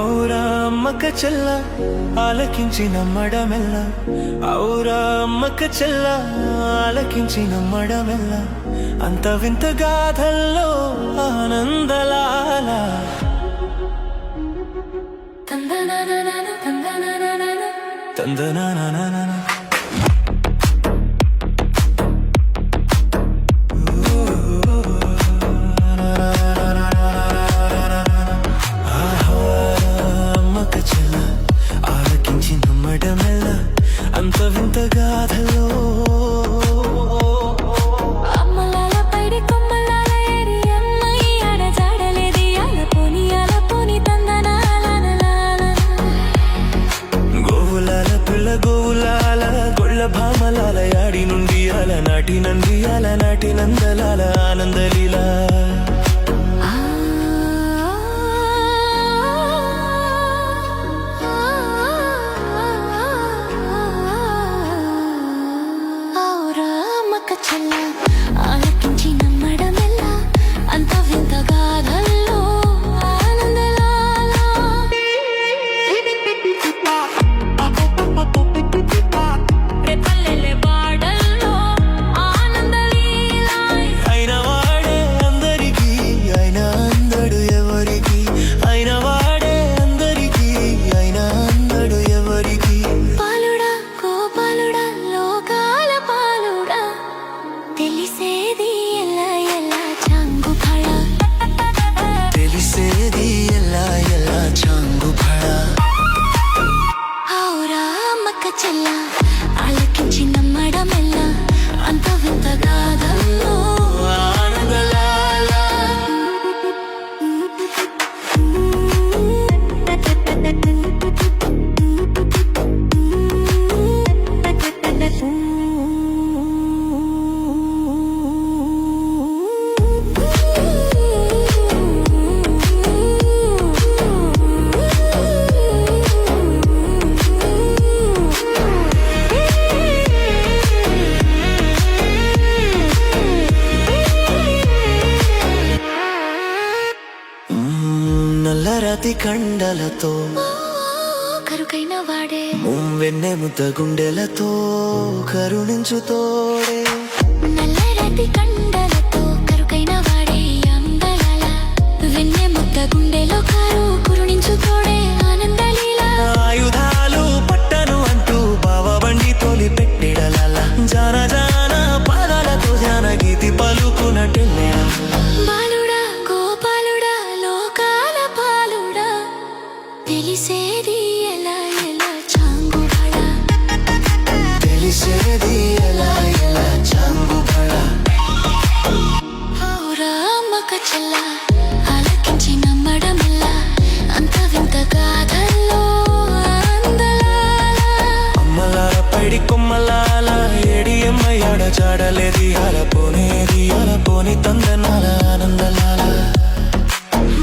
ఔరా అమ్మక చెల్ల ఆలకించి నమ్మడమెల్ల ఔరా అమ్మక చెల్ల ఆలకించి నమ్మడమెల్ల అంత వింత గాథల్లో ఆనందలాల తందనానా అంత వింత గాథలో అమ్మలాల పైడి కొమ్మలాల ఏరి అమ్మయ్యాడ జాడలేది అల పోని తందనాల గోవులాల పిల్ల గోవులాల గొళ్ళ భామలాల యాడి నుండి నాటి నందలాల ఆనందలీలా ఆలకించి నమ్మడమెల్ల అంత వింత గాథల్లో ఆనందలాల రేపల్లె వాడల్లో ఆనందలీలా అయిన వాడే అందరికీ అయినా అందడు ఎవరికి అయిన వాడే అందరికీ అయినా అందడు ఎవరికి పాలుడా గోపాలుడా లోకాల పాలుడా తెలిసేది ఎలా చాంగు ఫళ తెలిసేది ఎలా చాంగు ఫళ ఔరా అమ్మక చెల్ల ఆలకించి నమ్మడమెల్ల అంత వింత గాథల్లో నల్లరాతి కండలతో కరుకైన వాడే వెన్నె ముద్ద గుండెలతో కరుణించు తోడే నల్లరాతి కండలతో కరుకైన వాడే అందలాల వెన్నె ముద్ద గుండెలో కురుణించు తోడే ఆనందలీలా ఆయుధాలు పట్టను అంటూ బావబండి తోలి పెట్టిడలల జాన జాన పాదాలతో జానగీతి పలుకునటెల్లె బాలుడా గోపాలుడా లోకాల పాలుడా తెలిసేది ఎలా చాంగు ఫళ తెలిసేది ఎలా చాంగు ఫళ ఔరా అమ్మక చెల్ల ఆలకించి నమ్మడమెల్ల అంత వింత గాథల్లో ఆనందలాల అమ్మలాల పైడి కొమ్మలాల ఏడి అమ్మయ్యాడ జాడలేది అలపోని తందనాల ఆనందలాల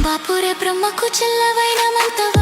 బాపురే బ్రహ్మకు చెల్లవైన మంతవ